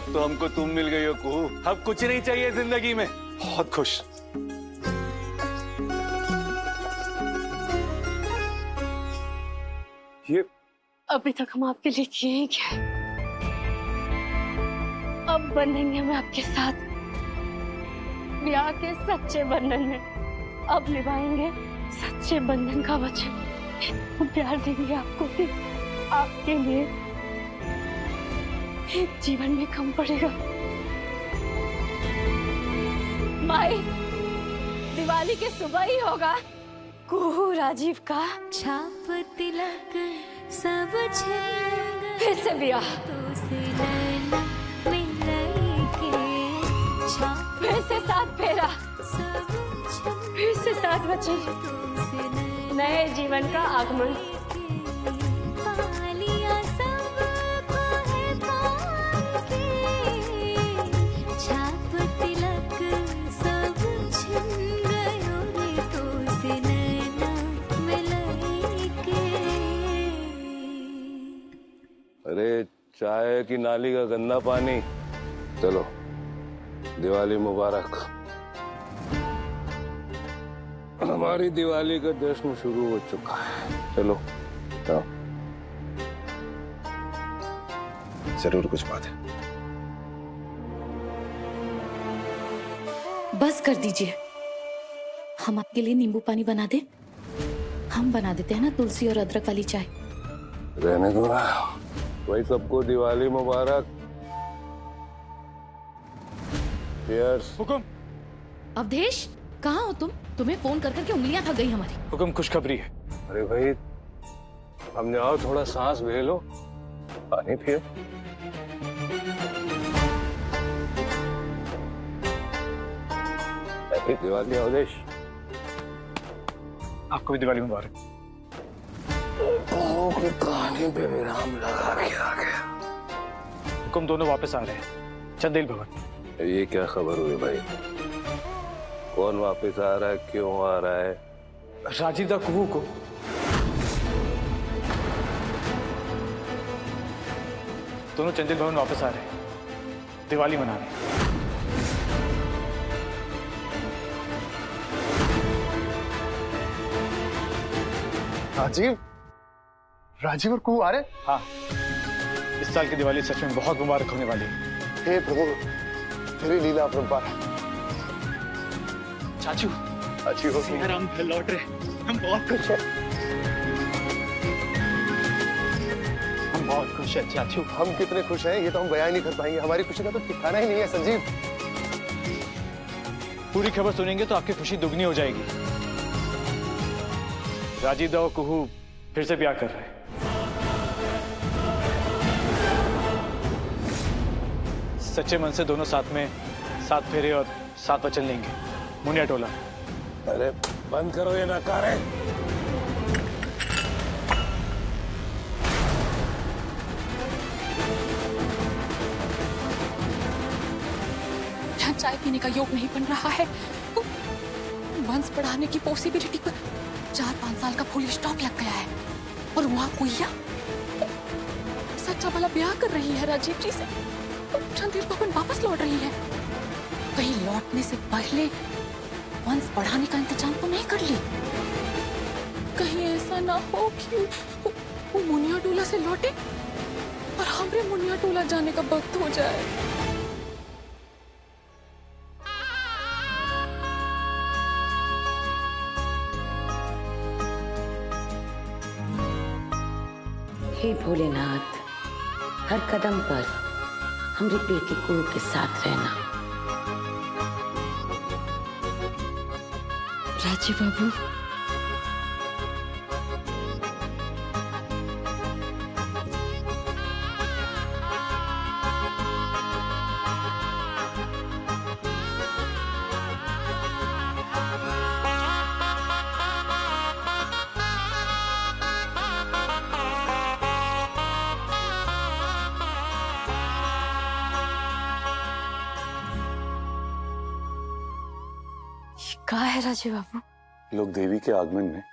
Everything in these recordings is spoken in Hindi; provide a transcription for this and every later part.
अब तो हमको तुम मिल गई हो कुहू। अब कुछ नहीं चाहिए जिंदगी में। बहुत खुश। ये अभी तक हम आपके लिए किए ही क्या? अब बंधेंगे हम आपके साथ ब्याह के सच्चे बंधन में। अब निभाएंगे सच्चे बंधन का वचन। प्यार देंगे आपको भी, आपके लिए एक जीवन में कम पड़ेगा। माई, दिवाली के सुबह ही होगा कुहू राजीव का छाप तिलक सब छिन फिर से ब्याह, फिर से साथ फेरा, फिर से साथ बचन, नए जीवन का आगमन। छाप तिलक सब छिन गयो रे तो से नैना मिलाई के। अरे चाय की नाली का गंदा पानी। चलो, दिवाली मुबारक। हमारी दिवाली का जश्न शुरू हो चुका है। चलो जाओ। जरूर कुछ बात है। बस कर दीजिए, हम आपके लिए नींबू पानी बना दे। हम बना देते हैं ना तुलसी और अदरक वाली चाय। रहने दो ना, वही सबको दिवाली मुबारक। Cheers। हुकुम। अवधेश, कहाँ हो तुम? तुम्हें फोन कर करके उंगलियां थक गई हमारी। हुकुम, खुशखबरी है। अरे भाई, हमने आओ थोड़ा सांस ले लो, पानी पियो। हैप्पी दिवाली अवधेश। आपको भी दिवाली मुबारक। की कहानी पे विराम लगा के आ गया। हुकुम, दोनों वापस आ रहे हैं चंदेल भवन। ये क्या खबर हुई भाई? कौन वापस आ रहा है, क्यों आ रहा है? राजीदा कुहू को दोनों चंदेल भवन वापस आ रहे हैं दिवाली मनाने। राजीव, राजीव और कुहू आ रहे? हाँ, इस साल की दिवाली सच में बहुत मुबारक होने वाली है। हे प्रभु, तेरी लीला अपरंपार। चाचू, अच्छी हो तुम। यार, हम घर लौट रहे, हम बहुत खुश हैं। हम बहुत खुश हैं चाचू। हम कितने खुश हैं ये तो हम बयान नहीं कर पाएंगे। हमारी खुशी का तो ठिकाना ही नहीं है संजीव। पूरी खबर सुनेंगे तो आपकी खुशी दुगनी हो जाएगी। राजीदा और कुहू फिर से ब्याह कर रहे हैं। सच्चे मन से दोनों साथ में सात फेरे और 7 वचन लेंगे। मुनिया टोला। अरे बंद करो ये नकारे। यहाँ चाय पीने का योग नहीं बन रहा है। वंश बढ़ाने की पॉसिबिलिटी पर 4-5 साल का फुल स्टॉक लग गया है। और वहाँ कुइया सच्चा वाला ब्याह कर रही है राजीव जी से। चंदेल भवन वापस लौट रही है। कहीं लौटने से पहले वंश बढ़ाने का इंतजाम तो नहीं कर ली? कहीं ऐसा ना हो कि वो मुनिया टोला से लौटे और हमरे मुनिया टोला जाने का वक्त हो जाए। हे भोलेनाथ, हर कदम पर हमारी बेटी कुहू के साथ रहना। राजीव बाबू, कहा है राजीव बाबू? लोग देवी के आगमन में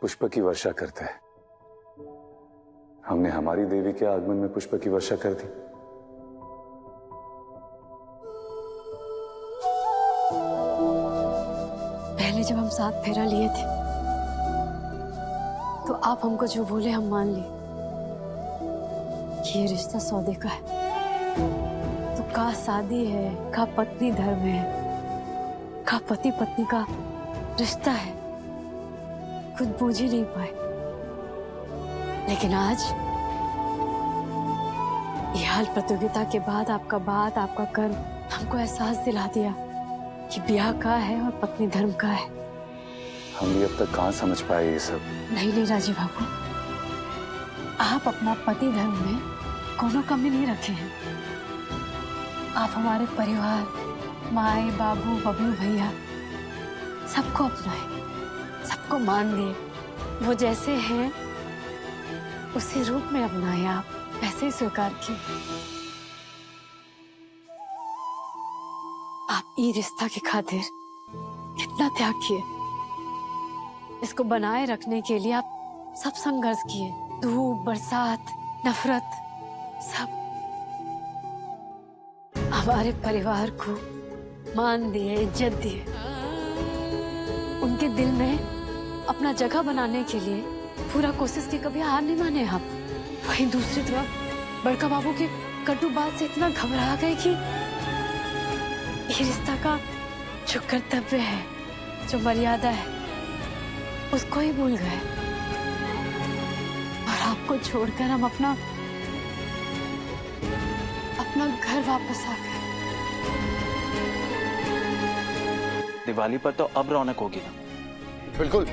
पुष्प की वर्षा करते हैं। हमने हमारी देवी के आगमन में पुष्प की वर्षा कर दी। पहले जब हम साथ फेरा लिए थे तो आप हमको जो बोले हम मान लिए कि ये रिश्ता सौदे का है। तो का शादी है, का पत्नी धर्म है, का पति पत्नी का रिश्ता है, खुद बूझ ही नहीं पाए। लेकिन आज ये हाल प्रतियोगिता के बाद आपका बात, आपका कर्म हमको एहसास दिला दिया कि ब्याह का है और पत्नी धर्म का है। हम भी अब तक कहाँ समझ पाए ये सब। नहीं राजीव बाबू, आप अपना पति धर्म में कोनो कमी नहीं रखे हैं। आप हमारे परिवार, माए बाबू बबलू भैया सबको अपनाए, सबको मान दे। वो जैसे हैं उसी रूप में अपनाए, आप वैसे ही स्वीकार किए। आप ई रिश्ता की खातिर कितना त्याग किए। इसको बनाए रखने के लिए आप सब संघर्ष किए, धूप बरसात नफरत सब। हमारे परिवार को मान दिए, इज्जत दिए। उनके दिल में अपना जगह बनाने के लिए पूरा कोशिश की, कभी हार नहीं माने हम। वहीं दूसरी तरफ बड़का बाबू के कटु बात से इतना घबरा गए कि ये रिश्ता का जो कर्तव्य है, जो मर्यादा है, उसको ही भूल गए। और आपको छोड़कर हम अपना घर वापस आ गए। दिवाली पर तो अब रौनक होगी ना। बिल्कुल,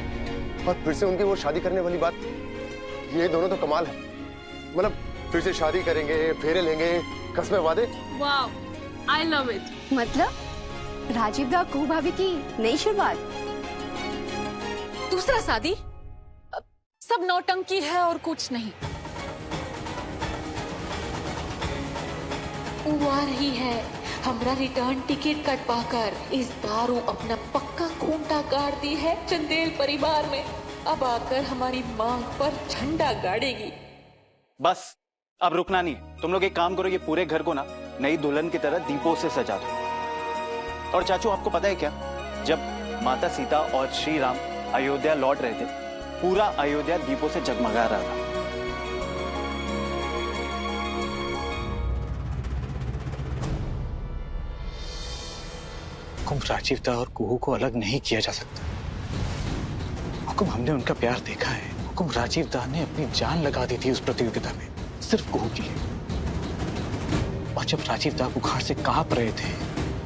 और फिर से उनकी वो शादी करने वाली बात, ये दोनों तो कमाल है। मतलब फिर से शादी करेंगे, फेरे लेंगे, कस्में वादे। Wow, I love it. मतलब राजीव दा कुहू भाभी की नई शुरुआत। दूसरा शादी? सब नौटंकी है और कुछ नहीं। वो आ रही है हमरा रिटर्न टिकट कटवा कर। इस बार वो अपना पक्का खूंटा गाड़ दी है चंदेल परिवार में। अब आकर हमारी मांग पर झंडा गाड़ेगी। बस अब रुकना नहीं। तुम लोग एक काम करो, ये पूरे घर को ना नई दुल्हन की तरह दीपों से सजा दो। और चाचू आपको पता है क्या, जब माता सीता और श्री राम अयोध्या लौट रहे थे, पूरा अयोध्या दीपों से जगमगा रहा था। हुकुम राजीव दा और कुहू को अलग नहीं किया जा सकता। हुकुम हमने उनका प्यार देखा है। हुकुम राजीव दा ने अपनी जान लगा दी थी उस प्रतियोगिता में, सिर्फ कुहू के लिए। और जब राजीव दा बुखार से कांप रहे थे,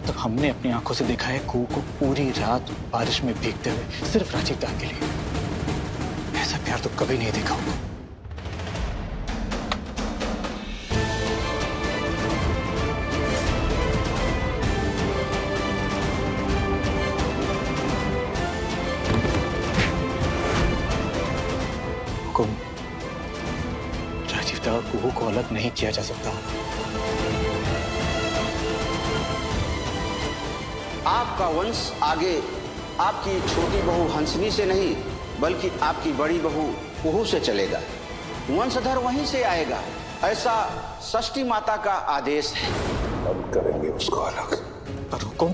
तब हमने अपनी आंखों से देखा है कुहू को पूरी रात बारिश में भीगते हुए, सिर्फ राजीव दा के लिए। ऐसा प्यार तो कभी नहीं देखा होगा। हुकुम राजीव दा और कुहू को अलग नहीं किया जा सकता। आपका वंश आगे आपकी छोटी बहू हंसनी से नहीं, बल्कि आपकी बड़ी बहू कुहू से चलेगा। वंशधर वहीं से आएगा, ऐसा षष्ठी माता का आदेश है। हम करेंगे उसको अलग। पर हुकुम,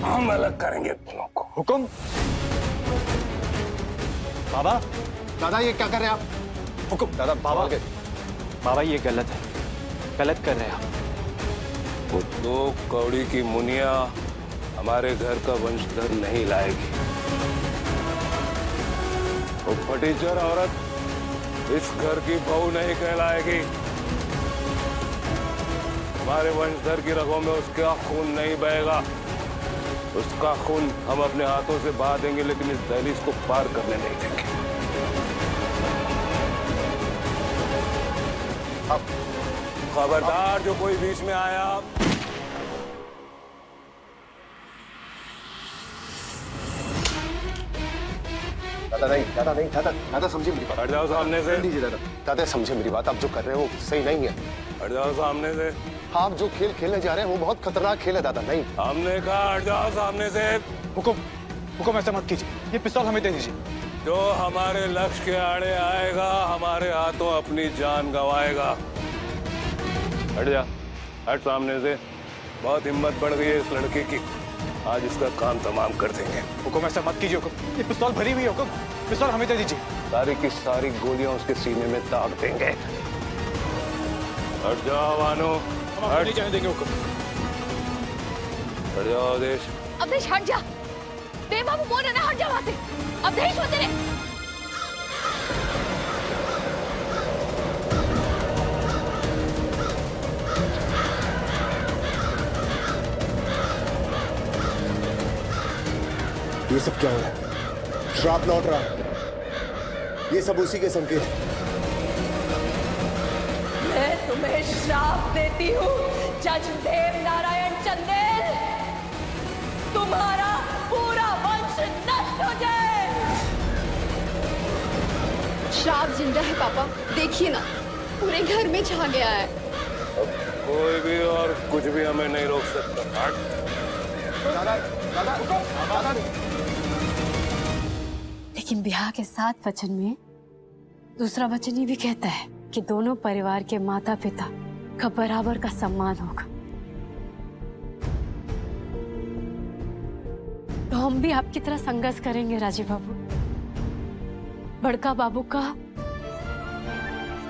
हम अलग करेंगे दोनों को। हुकुम। बाबा, दादा ये क्या कर रहे हैं आप? हुकुम। दादा बाबा, बाबा ये गलत है, गलत कर रहे हैं आप। वो दो कौड़ी की मुनिया हमारे घर का वंशधर नहीं लाएगी। वो फटीचर औरत इस घर की बहू नहीं कहलाएगी। हमारे वंशधर की रगों में उसका खून नहीं बहेगा। उसका खून हम अपने हाथों से बहा देंगे, लेकिन इस दहलीज को पार करने नहीं देंगे। अब खबरदार जो कोई बीच में आया। दादा नहीं, दादा नहीं, दादा दादा समझे मेरी बात। हट जाओ सामने से। दीजिए दादा, दादा समझे मेरी बात। आप जो कर रहे हो वो सही नहीं है। हट जाओ सामने से। आप जो खेल खेलने जा रहे हैं वो बहुत खतरनाक खेल है दादा। नहीं, हमने कहा हट जाओ सामने से। हुकुम, हुकुम ऐसा मत कीजिए। ये पिस्तौल हमें दे दीजिए। जो हमारे लक्ष्य के आड़े आएगा, हमारे हाथों अपनी जान गंवाएगा। हट जा। हट सामने से। बहुत हिम्मत बढ़ गई है इस लड़के की, आज इसका काम तमाम कर देंगे। हुकुम ऐसा मत कीजिए हुकुम, ये पिस्तौल भरी हुई है हुकुम, पिस्तौल हमें दे दीजिए। सारी की सारी गोलियां उसके सीने में दाग देंगे। हट जाओ वानो, हम नहीं जाने देंगे हुकुम। हट जाओ देश। अवधेश हट जा, देव बाबू बोल रहे ना, हट जा वहां से। अवधेश वो तेरे ये सब क्या हो रहा है? श्राप लौट रहा है, ये सब उसी के संकेत हैं। मैं तुम्हें श्राप देती हूँ जज देव नारायण चंदेल, तुम्हारा पूरा वंश नष्ट हो जाए। श्राप जिंदा है पापा, देखिए ना पूरे घर में छा गया है। अब कोई भी और कुछ भी हमें नहीं रोक सकता। हट। दादा, दादा, दादा। लेकिन ब्याह के 7 वचन में दूसरा वचन ये भी कहता है कि दोनों परिवार के माता पिता का बराबर का सम्मान होगा। तो हम भी आपकी तरह संघर्ष करेंगे राजीव बाबू, बड़का बाबू का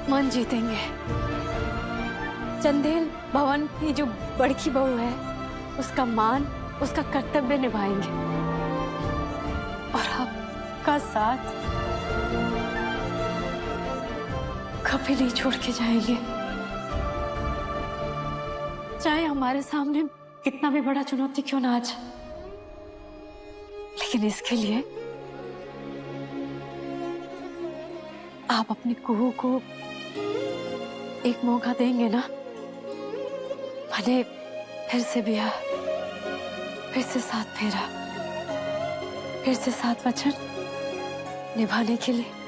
मन जीतेंगे। चंदेल भवन की जो बड़की बहू है उसका मान, उसका कर्तव्य निभाएंगे और आपका साथ कभी नहीं छोड़ के जाएंगे। चाहे हमारे सामने कितना भी बड़ा चुनौती क्यों ना आ जाए, लेकिन इसके लिए आप अपनी कुहू को एक मौका देंगे ना। भले फिर से ब्याह, फिर से 7 फेरा, फिर से 7 वचन निभाने के लिए।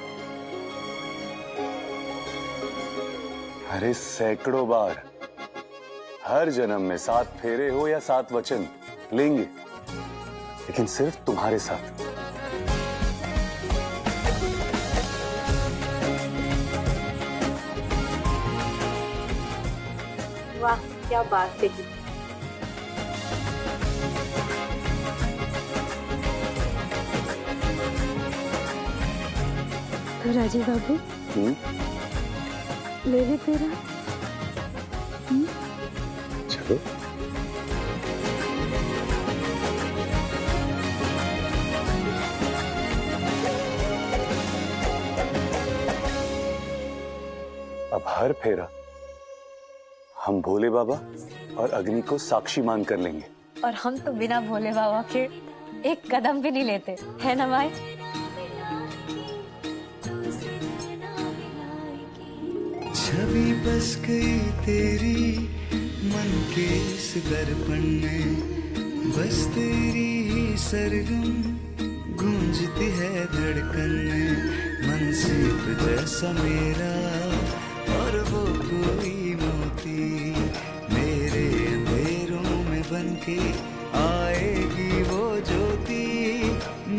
अरे सैकड़ों बार, हर जन्म में 7 फेरे हो या 7 वचन लेंगे, लेकिन सिर्फ तुम्हारे साथ। वाह क्या बात है। तो राजीव बाबू ले ले तेरा। चलो। अब हर फेरा हम भोले बाबा और अग्नि को साक्षी मान कर लेंगे। और हम तो बिना भोले बाबा के एक कदम भी नहीं लेते, है ना माई? छवि बस गई तेरी मन के इस दर्पण में, बस तेरी ही सरगम गूंजती है धड़कन में। मन सीप जैसा मेरा और वो कोई मोती, मेरे अंधेरों में बनके आएगी वो ज्योति।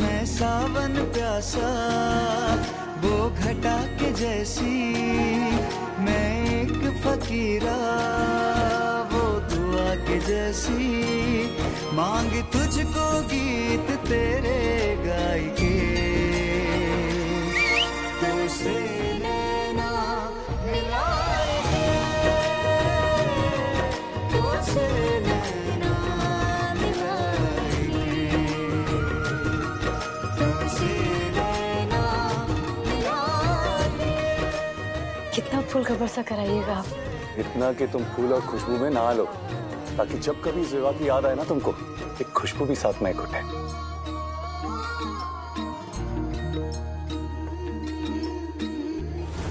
मैं सावन प्यासा वो घटा के जैसी, मैं एक फकीरा वो दुआ के जैसी। मांग तुझको गीत तेरे गाय के, तुझसे नैना मिलाए हैं, तुझसे नैना मिलाए हैं, तुझसे नैना मिलाए हैं। कितना फूल का बरसा कराइएगा आप। इतना कि तुम फूल और खुशबू में नहा लो, ताकि जब कभी इस विवाह की याद आए ना तुमको, एक खुशबू भी साथ में घुटे।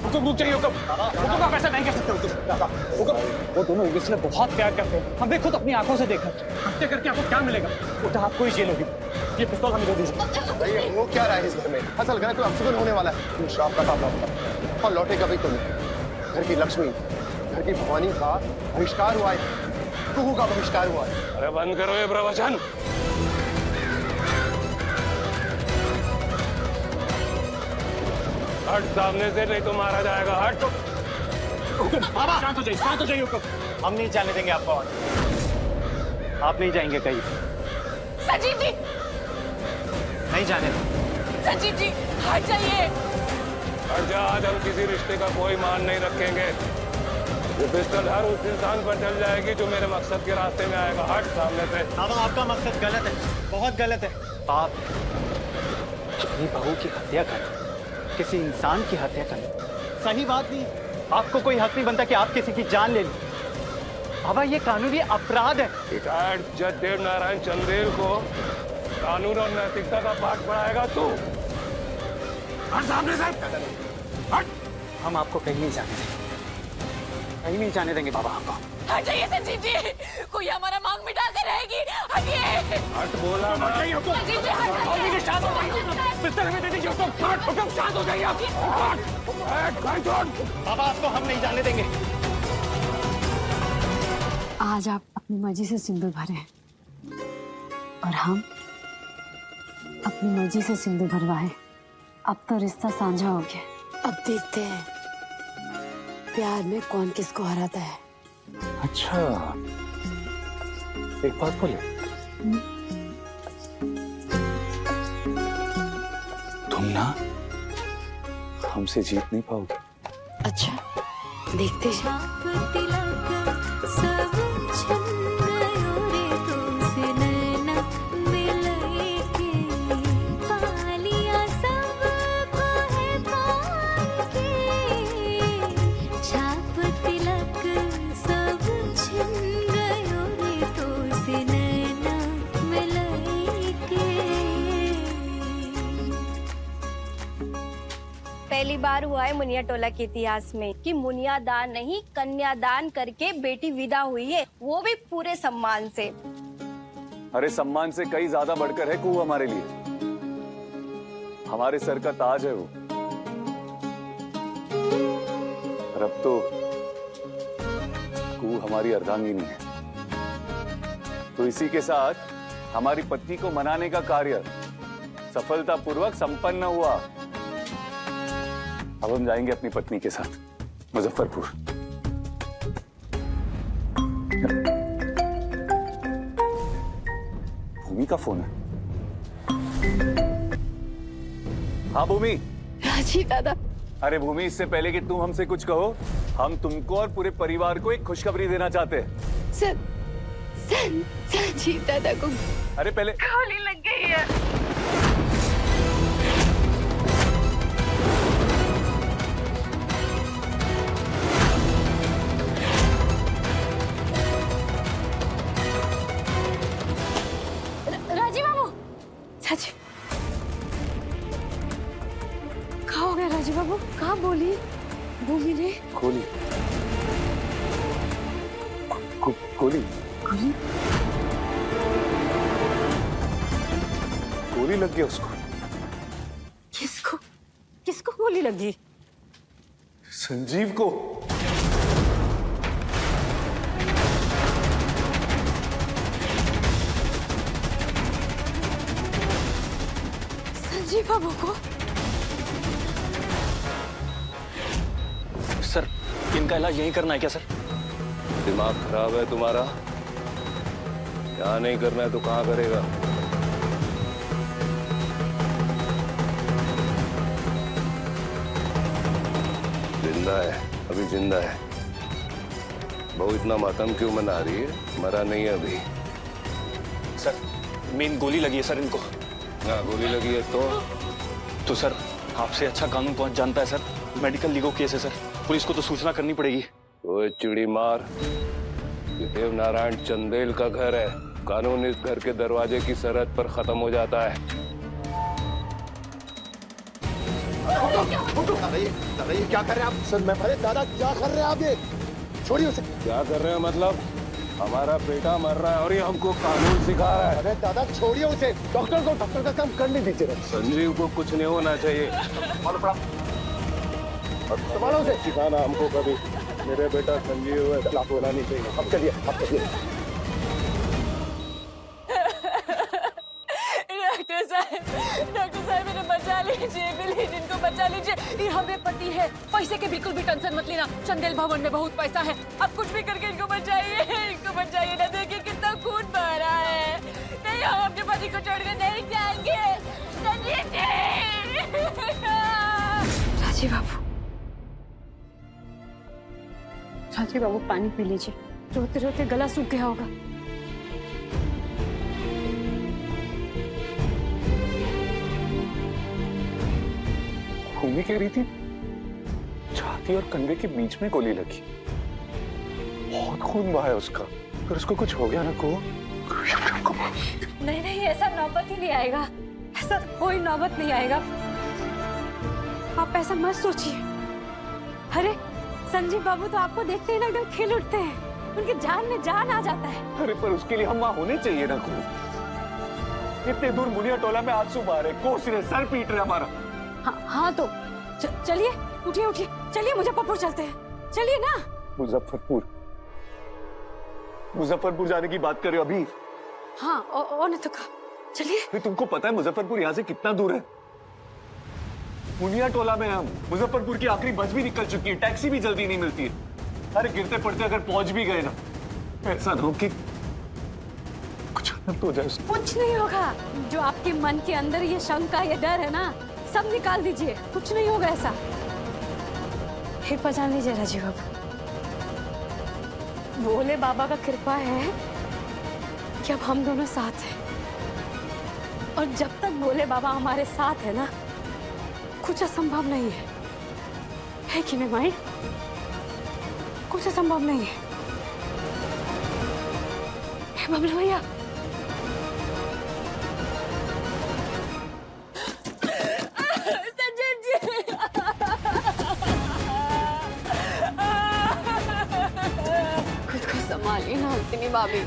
हुकुम रुक जाइए हुकुम, हुकुम आप ऐसा नहीं कर सकते हुकुम। हुकुम वो दोनों एक दूसरे बहुत प्यार करते हैं, हमने खुद अपनी आंखों से देखा। हत्या करके आपको क्या मिलेगा? उल्टा आपको ही जेल होगी। ये पिस्तौल हमें दे दीजिए। ये हो क्या रहा है इस घर में? असल घर कोई अपशगुन होने वाला है। तुम श्राप का सामना होगा और लौटेगा भी तुम। घर की लक्ष्मी, घर की भवानी का बहिष्कार हुआ है, कुहू का बहिष्कार हुआ है। अरे बंद करो ये प्रवचन। हट सामने से, नहीं तो मारा जाएगा। हट। बाबा शांत हो जाइए हुकुम। हम नहीं जाने देंगे आपको और आप नहीं जाएंगे कहीं। संजीव जी, नहीं जाने संजीव जी हट जाइए। हट जा, आज हम किसी रिश्ते का कोई मान नहीं रखेंगे। ये पिस्टल हर उस इंसान पर चल जाएगी जो मेरे मकसद के रास्ते में आएगा। हट सामने से। बाबा आपका मकसद गलत है, बहुत गलत है। आप अपनी बहू की हत्या कर, किसी इंसान की हत्या कर, सही बात नहीं। आपको कोई हक नहीं बनता कि आप किसी की जान ले लें। बाबा ये कानूनी अपराध है। रिटायर्ड जज देव नारायण चंदेल को कानून और नैतिकता का पाठ पढ़ाएगा तू? हट सामने से, हट। हम आपको कहीं नहीं जाने देंगे, कहीं नहीं जाने देंगे बाबा आपको। हट जाइए संजीव जी, कोई हमारा मांग मिटा कर रहेगी। हटिए। हट बोला मत। संजीव जी हट शांत हो जाइए, पिस्टल में दे दीजिए हुकुम। हुकुम शांत हो जाइए आप। बाबा आपको हम नहीं जाने देंगे। आज आप अपनी मर्जी से सिंदूर भरे और हम अपनी मर्जी से सिंदूर भरवाए। अब तो रिश्ता साझा हो गया। अब देखते हैं प्यार में कौन किसको हराता है। अच्छा, एक बात बोले, तुम ना हमसे जीत नहीं पाओगे। अच्छा, देखते हैं। छाप तिलक सब छिन गयो रे तुझसे नैना मिलए के पालिया सब को है पाल के। छाप तिलक सब छिन गयो रे तुझसे नैना मिलए के। पहली बार हुआ है मुनिया टोला के इतिहास में कि मुनिया दान नहीं कन्यादान करके बेटी विदा हुई है, वो भी पूरे सम्मान से। अरे सम्मान से कई ज्यादा बढ़कर है कुहू हमारे लिए। हमारे सर का ताज है वो। और अब तो कुहू हमारी अर्धांगिनी है। तो इसी के साथ हमारी पत्नी को मनाने का कार्य सफलतापूर्वक संपन्न हुआ। अब हम जाएंगे अपनी पत्नी के साथ मुजफ्फरपुर। भूमि का फोन है। हाँ भूमि। राजीव दादा। अरे भूमि, इससे पहले कि तुम हमसे कुछ कहो, हम तुमको और पूरे परिवार को एक खुशखबरी देना चाहते हैं। संजीव दादा को अरे पहले गोली लग गई है। राजीव बाबू, राजीव, कहाँ हो गया राजीव बाबू? कहाँ बोली भूमि ने? गोली गोली गोली गोली लग गया उसको। किसको किसको गोली लगी? संजीव को। संजीव बाबू को? सर इनका इलाज यहीं करना है क्या सर? दिमाग खराब है तुम्हारा? क्या नहीं करना है तो कहाँ करेगा? जिंदा है, अभी जिंदा है। बहू इतना मातम क्यों मना रही है? मरा नहीं है अभी। सर मेन गोली लगी है सर इनको। हाँ गोली लगी है तो सर आपसे अच्छा कानून कौन जानता है सर? मेडिकल लीगल केस है सर, पुलिस को तो सूचना करनी पड़ेगी। तो चिड़ी मार, ये देव नारायण चंदेल का घर है। कानून इस घर के दरवाजे की सरहद पर खत्म हो जाता है। दादा ये क्या कर रहे हैं आप? सर मैं अरे दादा क्या कर रहे हैं आप? ये छोड़िए उसे। क्या कर रहे हैं मतलब? हमारा बेटा मर रहा है और ये हमको कानून सिखा रहा है। अरे दादा छोड़िए उसे। डॉक्टर का काम करने दीजिए। संजीव को कुछ नहीं होना चाहिए। संभालो उसे। सिखाना हमको कभी। मेरे बेटा संजीव है, खिलाफ होना नहीं चाहिए। अब चलिए, अब चलिए। डॉक्टर साहब इन्हें बचा लीजिए, प्लीज इनको बचा लीजिए। ये हमें पति है, पैसे के बिल्कुल भी टेंशन मत लेना। चंदेल भवन में बहुत पैसा है, आप कुछ भी करके इनको बचाइए ना। देखिए कितना खून बह रहा है। नहीं, हम अपने पति को छोड़कर नहीं जाएंगे। राजीव बाबू, राजीव बाबू पानी पी लीजिए, रोते रोते गला सूख गया होगा। भूमि कह रही थी छाती और कंधे के बीच में गोली लगी, बहुत खून बहा है उसका। अगर उसको कुछ हो गया ना को नहीं, ऐसा नौबत ही नहीं आएगा, ऐसा कोई नौबत नहीं आएगा। आप ऐसा मत सोचिए। अरे संजीव बाबू तो आपको देखते ही ना एकदम खिल उठते हैं, उनकी जान में जान आ जाता है। अरे पर उसके लिए हम वहां होने चाहिए ना को। इतने दूर मुनिया टोला में आंसू बहा रहे, कोस रहे, सर पीट रहे हमारा। हाँ तो चलिए, उठिए, चलिए मुजफ्फरपुर चलते हैं, चलिए ना। मुजफ्फरपुर जाने की बात कर रहे हो अभी? हाँ, और नहीं तो कहा, चलिए। तुमको पता है मुजफ्फरपुर यहाँ से कितना दूर है? मुनिया टोला में हम, मुजफ्फरपुर की आखिरी बस भी निकल चुकी है, टैक्सी भी जल्दी नहीं मिलती है। अरे गिरते पड़ते अगर पहुंच भी गए ना, ऐसा ना हो कि कुछ तो हो जाए। कुछ नहीं होगा। जो आपके मन के अंदर ये शंका, ये डर है ना, सब निकाल दीजिए, कुछ नहीं होगा ऐसा। हे पहचान लीजिए राजीव बाबू, भोले बाबा का कृपा है कि अब हम दोनों साथ हैं, और जब तक भोले बाबा हमारे साथ है ना, कुछ असंभव नहीं है कि नहीं माई? कुछ असंभव नहीं है। बबलू भैया, संभालिए ना हंसिनी भाभी।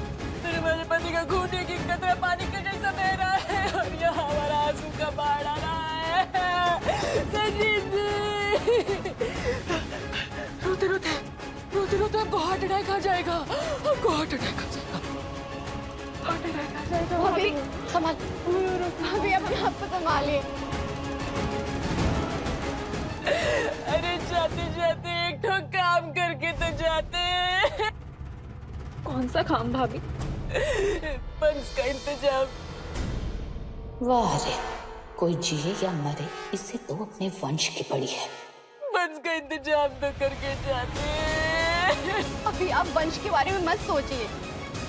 मेरे पति का खून एक कतरा पानी के जैसा बह रहा है, और यहाँ हमारा आंसू का बाढ़ आ रहा है। संजीव जी, रोते आपको हार्ट अटैक आ जाएगा, भाभी संभाल, भाभी अपने आप को संभालिए। अरे जाते एक ठो काम करके तो जाते। कौन सा काम भाभी? पंच का इंतजाम। वाह रे, कोई जिए या मरे, इससे तो अपने वंश की पड़ी है। पंच का इंतजाम तो करके जाते। अभी आप वंश के बारे में मत सोचिए।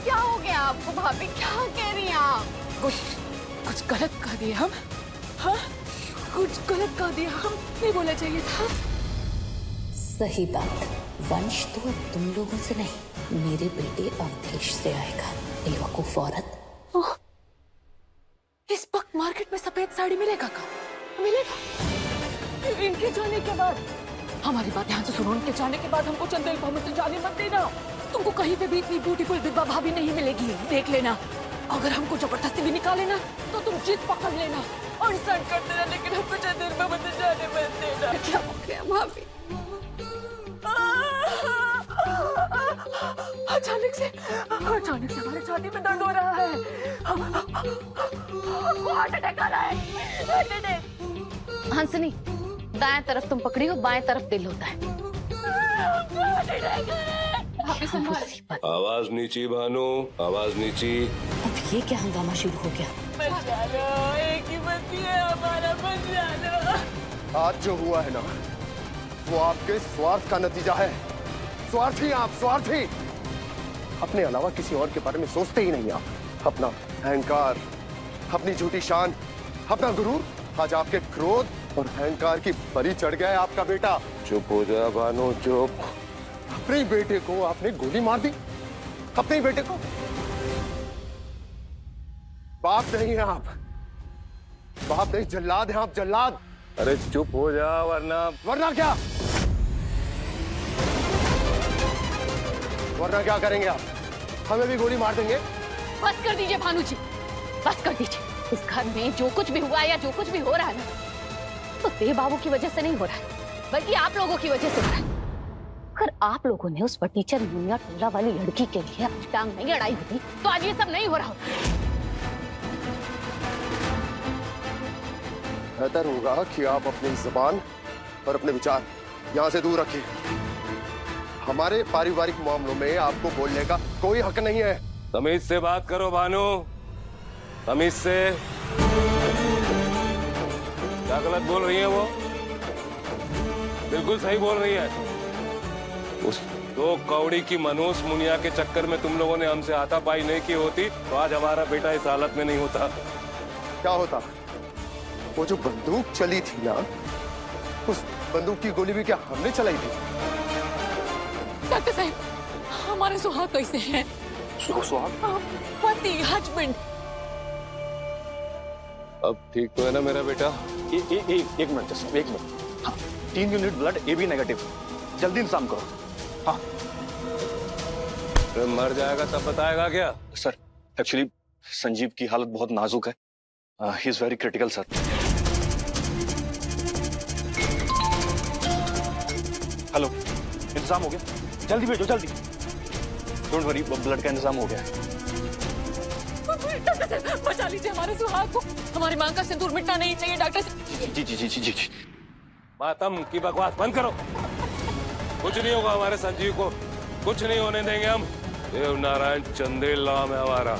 क्या हो गया आपको भाभी, क्या कह रही हैं आप? कुछ गलत कह दिया हम? हाँ, कुछ गलत कह दिया हम, नहीं बोलना चाहिए था। सही बात, वंश तो अब तुम लोगों से नहीं, मेरे बेटे अवधेश से आएगा। बेवकूफ औरत। इस वक्त मार्केट में सफेद साड़ी मिलेगा का? मिलेगा। इनके जाने के बाद, हमारी बात ध्यान से सुनो, इनके जाने के बाद हमको चंदेल भवन से जाने मत देना। तुमको कहीं पे भी इतनी ब्यूटीफुल विधवा भाभी नहीं मिलेगी, देख लेना। अगर हमको जबरदस्ती भी निकाले ना, तो तुम जिद पकड़ लेना और इंसल्ट करते रहना, लेकिन हमको चंदेल भवन से जाने मत देना। क्या हो गया भाभी? अचानक से हमारे छाती में दर्द हो रहा है। हार्ट अटैक आ रहा है, हार्ट अटैक। हंसनी, दाएं तरफ तुम पकड़ी हो, बाएं तरफ दिल होता है। आवाज नीची भानु, आवाज नीची। अब ये क्या हंगामा शुरू हो गया? बचा लो, एक ही बच्ची है हमारा, बचा लो। आज जो हुआ है ना, वो आपके स्वार्थ का नतीजा है। स्वार्थी आप, स्वार्थी। अपने अलावा किसी और के बारे में सोचते ही नहीं आप। अपना अहंकार, अपनी झूठी शान, अपना गुरूर, आज आपके क्रोध और अहंकार की बलि चढ़ गया है आपका बेटा। चुप हो जा भानु, चुप। अपने बेटे को आपने गोली मार दी, अपने बेटे को। बाप नहीं है आप, बाप नहीं, जल्लाद हैं आप, जल्लाद। अरे चुप हो जा, वरना क्या? वरना क्या करेंगे आप? हमें भी गोली मार देंगे? बस कर दीजिए भानु जी, बस कर दीजिए। इस घर में जो कुछ भी हुआ या जो कुछ भी हो रहा है ना, तो देव बाबू की वजह से नहीं हो रहा है, बल्कि आप लोगों की वजह से हो रहा है। अगर आप लोगों ने उस फटीचर मुनिया टोला वाली लड़की के लिए टांग नहीं अड़ाई होती, तो आज ये सब नहीं हो रहा होता। बेहतर होगा कि आप अपनी जुबान और अपने विचार यहाँ से दूर रखिए। हमारे पारिवारिक मामलों में आपको बोलने का कोई हक नहीं है। तमीज से बात करो भानु, तमीज से। क्या गलत बोल रही है वो? बिल्कुल सही बोल रही है। उस दो कौड़ी की मनोज मुनिया के चक्कर में तुम लोगों ने हमसे हाथापाई नहीं की होती तो आज हमारा बेटा इस हालत में नहीं होता। क्या होता? वो जो बंदूक चली थी ना, उस बंदूक की गोली भी क्या हमने चलाई थी? डॉक्टर साहब, हमारे सुहाग कैसे हैं? सुहाग? पति, हस्बैंड। अब ठीक तो है ना मेरा बेटा? एक मिनट साहब, एक मिनट। हाँ, 3 यूनिट ब्लड AB नेगेटिव, जल्दी इंतजाम करो। हाँ तो मर जाएगा तब बताएगा क्या? सर, एक्चुअली संजीव की हालत बहुत नाजुक है। He is very critical sir. Hello, इंतजाम हो गया? जल्दी भेजो, जल्दी। डोंट वरी, ब्लड का इंतजाम हो गया है। डॉक्टर साहब, बचा लीजिए हमारे सुहाग को। हमारी मां का सिंदूर मिटना नहीं चाहिए डॉक्टर साहब। जी जी जी जी जी। मातम की बकवास बंद करो। कुछ नहीं होगा हमारे संजीव को, कुछ नहीं होने देंगे हम। देव नारायण चंदेल नाम है हमारा।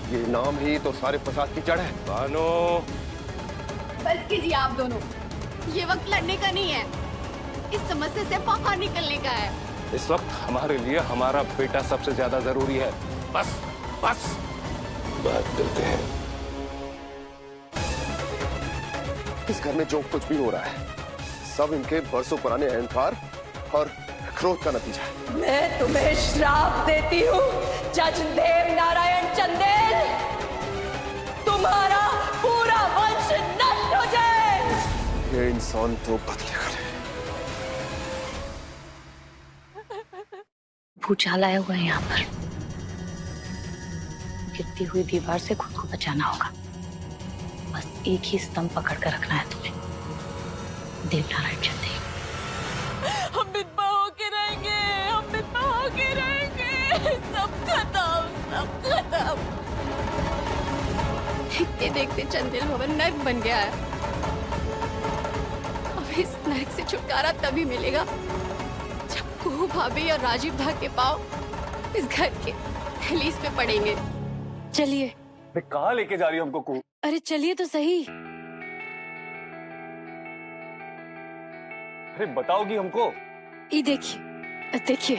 ये नाम ही तो सारे फसाद की जड़ है। भानु, बस कीजिए आप दोनों, ये वक्त लड़ने का नहीं है, इस समस्या से बाहर निकलने का है। इस वक्त हमारे लिए हमारा बेटा सबसे ज्यादा जरूरी है। बस बस बात करते हैं। इस घर में जो कुछ भी हो रहा है सब इनके बरसों पुराने अहंकार और क्रोध का नतीजा है। मैं तुम्हें श्राप देती हूँ जज देव नारायण चंदेल, तुम्हारा पूरा वंश नष्ट हो जाए। ये इंसान तो बदलेगा। भूचाल आया हुआ है यहाँ पर। गिरती हुई दीवार से खुद को बचाना होगा। बस एक ही स्तंभ पकड़ कर रखना है तुम्हें, देवनारायण चंदेल। हम विधवा होके रहेंगे, हम विधवा होके रहेंगे। सब खत्म, सब खत्म। देखते देखते चंदेल भवन नर्क बन गया है। अब इस नर्क से छुटकारा तभी मिलेगा जब कुहू भाभी और राजीव दा के पांव इस घर के दहलीज पे पड़ेंगे। चलिए। कहाँ लेके जा रही हो हमको कुहू? अरे चलिए तो सही। अरे बताओगी हमको? ये देखिए, देखिए।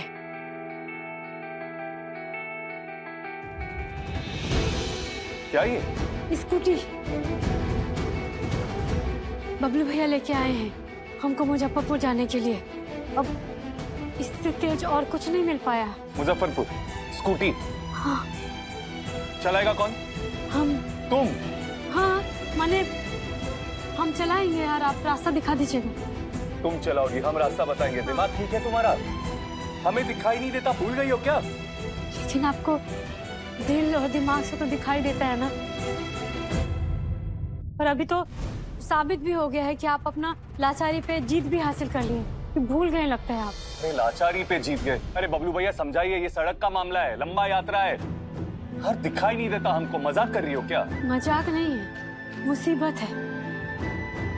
क्या ये? स्कूटी बबलू भैया लेके आए हैं हमको मुजफ्फरपुर जाने के लिए। अब इससे तेज और कुछ नहीं मिल पाया। मुजफ्फरपुर स्कूटी? हाँ। चलाएगा कौन? हम। तुम? हाँ, माने हम चलाएंगे यार, आप रास्ता दिखा दीजिएगा। तुम चलाओगी, हम रास्ता बताएंगे। दिमाग ठीक है तुम्हारा? हमें दिखाई नहीं देता, भूल गई हो क्या? लेकिन आपको दिल और दिमाग से तो दिखाई देता है ना। पर अभी तो साबित भी हो गया है कि आप अपना लाचारी पे जीत भी हासिल कर लिए। भूल गए लगता है आप। अरे लाचारी पे जीत गए? अरे बबलू भैया समझाइए, ये सड़क का मामला है, लंबा यात्रा है। हर दिखाई नहीं देता हमको, मजाक कर रही हो क्या? मजाक नहीं है, मुसीबत है।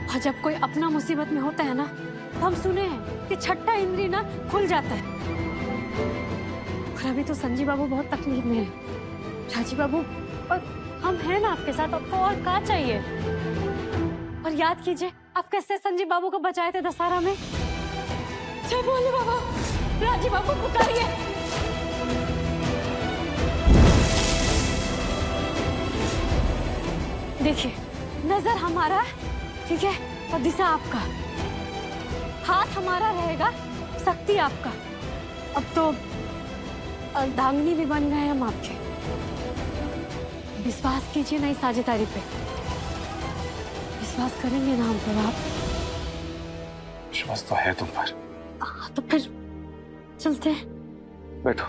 और जब कोई अपना मुसीबत में होता है ना, तो हम सुने हैं कि छठा इंद्री ना खुल जाता है। और अभी तो संजीव बाबू बहुत तकलीफ में है। राजीव बाबू, और हम हैं ना आपके साथ, आपको और क्या चाहिए? और याद कीजिए, आप कैसे संजीव बाबू को बचाए थे दशहरा में। जय बोले बाबा, राजीव बाबू पुकारिए। देखिए, नजर हमारा, ठीक है, और दिशा आपका। हाथ हमारा रहेगा, शक्ति आपका। अब तो अर्धांगिनी भी बन गए हम आपके। विश्वास कीजिए ना इस साझेदारी पे। विश्वास करेंगे ना हम पर आप? विश्वास तो है तुम पर। तो फिर चलते हैं। बैठो।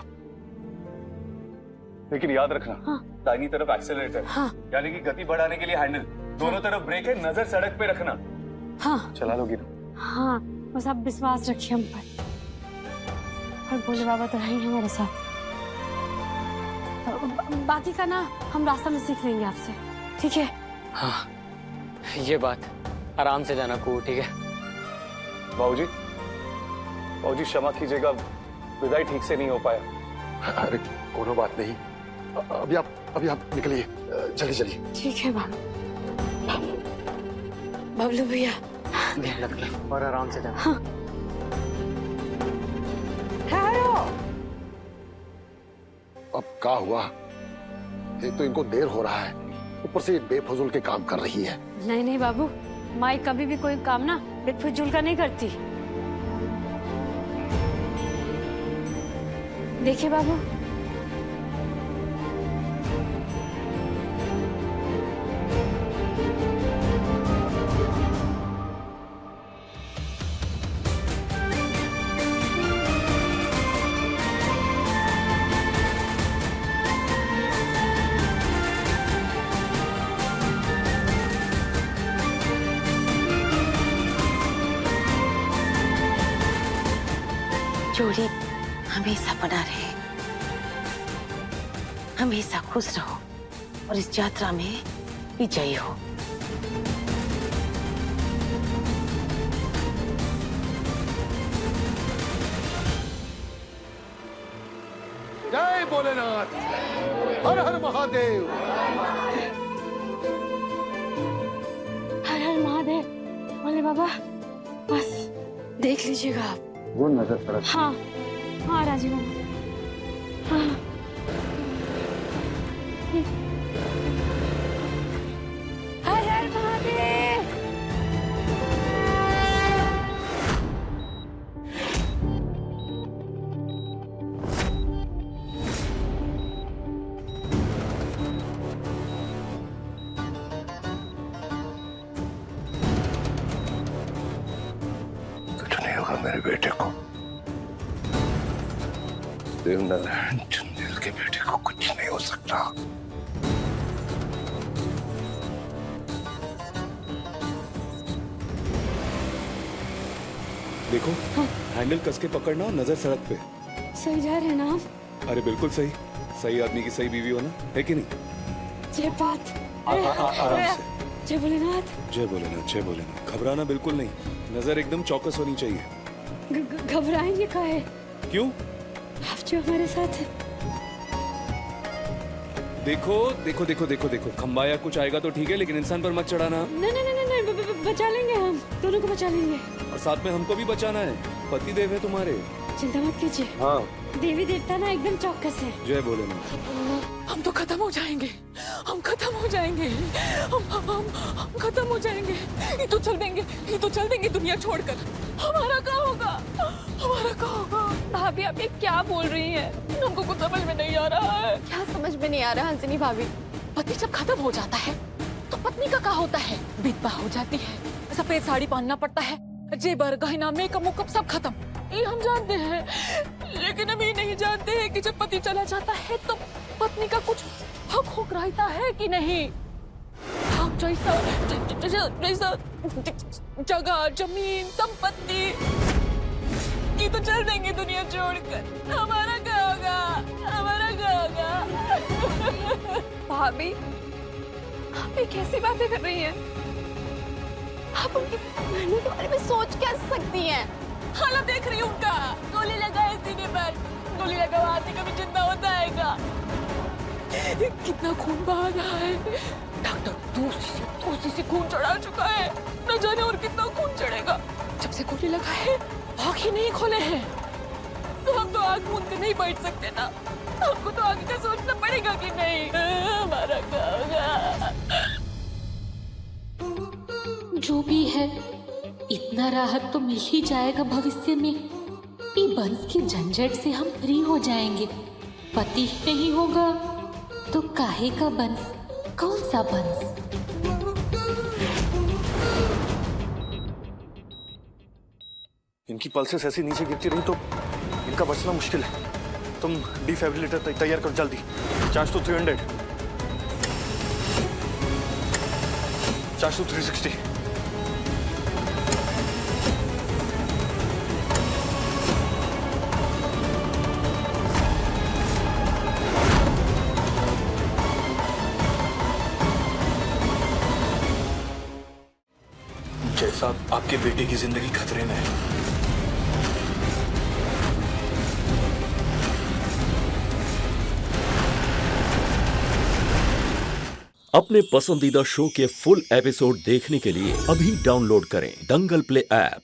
लेकिन याद रखना, हाँ। दाहिनी तरफ एक्सेलरेटर, हाँ। यानी कि गति बढ़ाने के लिए हैंडल, दोनों तरफ ब्रेक है, नजर सड़क पे रखना। हाँ। चला लोगी ना? हाँ, बस आप विश्वास रखिए हम पर। और बोले बाबा तो है ही हमारे साथ। बाकी का ना हम रास्ता में सीख लेंगे आपसे, ठीक है? हाँ, ये बात आराम से जाना को, ठीक है? बाबूजी, बाबूजी क्षमा कीजिएगा, विदाई ठीक से नहीं हो पाया। अरे कोनो बात नहीं, अभी आप निकलिए, जल्दी चलिए। ठीक है बाबू। बबलू भैया ध्यान रखना और आराम से जाना। हाँ। ठहरो। अब क्या हुआ? एक तो इनको देर हो रहा है, ऊपर से बेफजूल के काम कर रही है। नहीं नहीं बाबू, माई कभी भी कोई काम ना बेफिजूल का नहीं करती। देखिए बाबू, जोड़ी हमेशा बना रहे, हमेशा खुश रहो और इस यात्रा में विजयी हो। जय भोलेनाथ, हर हर महादेव। हर हर महादेव। बोले बाबा, बस देख लीजिएगा आप। वो नजर सड़क। हाँ हाँ राजीव बाबा, हाँ। हर हर महादेव। कुछ नहीं होगा मेरे बेटे को। देवनारायण चंदेल के बेटे को कुछ नहीं हो सकता। देखो, हैंडल कस के पकड़ना और नजर सड़क पे। सही जा रहे हैं ना आप? अरे बिल्कुल सही, सही आदमी की सही बीवी होना है कि नहीं? जय बात। आराम से। जय भोलेनाथ। जय भोलेनाथ, जय भोलेनाथ। घबराना बिल्कुल नहीं, नजर एकदम चौकस होनी चाहिए। घबराएंगे काहे? क्यों? आप जो हमारे साथ हैं। देखो देखो देखो देखो देखो, खंबा या कुछ आएगा तो ठीक है, लेकिन इंसान पर मत चढ़ाना। नहीं नहीं नहीं नहीं, बचा लेंगे हम, दोनों को बचा लेंगे। और साथ में हमको भी बचाना है, पति देव है तुम्हारे। चिंता मत कीजिए। हाँ, देवी देवता ना एकदम चौकस है। जय भोलेनाथ। हम तो खत्म हो जाएंगे, हम खत्म हो जाएंगे, हम खत्म हो जाएंगे। ये तो चल देंगे दुनिया छोड़कर। हमारा क्या होगा, हमारा क्या होगा? भाभी आप ये क्या बोल रही हैं? हमको कुछ समझ में नहीं आ रहा है। क्या समझ में नहीं आ रहा हंसिनी भाभी? पति जब खत्म हो जाता है तो पत्नी का क्या होता है? विधवा हो जाती है, सफेद साड़ी पहनना पड़ता है, जेबर गहना मेकअप मुकअप सब खत्म। ये हम जानते हैं, लेकिन हम ये नहीं जानते हैं कि जब पति चला जाता है तो पत्नी का कुछ हक रहता है कि नहीं। हक जैसा जगह, जमीन, संपत्ति, ये तो चल देंगे दुनिया छोड़कर। हमारा क्या होगा, हमारा क्या होगा? भाभी आप ये कैसी बातें कर रही हैं? आप उनकी मरने के बारे में सोच कैसे सकती हैं? हालत देख रही हूँ उनका, गोली लगाए सीने पर, गोली लगा आदमी कभी जिंदा होता है क्या? कितना खून बहा रहा है, डॉक्टर दूसरी से खून चढ़ा चुका है, न जाने और कितना खून चढ़ेगा। जब से गोली लगा है आँख ही नहीं खोले हैं, तो हम तो आँख मूंद कर नहीं बैठ सकते ना। हमको तो आगे का सोचना पड़ेगा कि नहीं, हमारा क्या होगा? जो भी है, इतना राहत तो मिल ही जाएगा भविष्य में। ये वंश के झंझट से हम फ्री हो जाएंगे। पति नहीं होगा तो काहे का वंश, कौन सा वंश? इनकी पल्सेस ऐसी नीचे गिरती रही तो इनका बचना मुश्किल है। तुम डिफिब्रिलेटर तैयार करो जल्दी। Charge to 300, charge to 360। जय साहब, आपके बेटे की जिंदगी खतरे में है। अपने पसंदीदा शो के फुल एपिसोड देखने के लिए अभी डाउनलोड करें दंगल प्ले ऐप।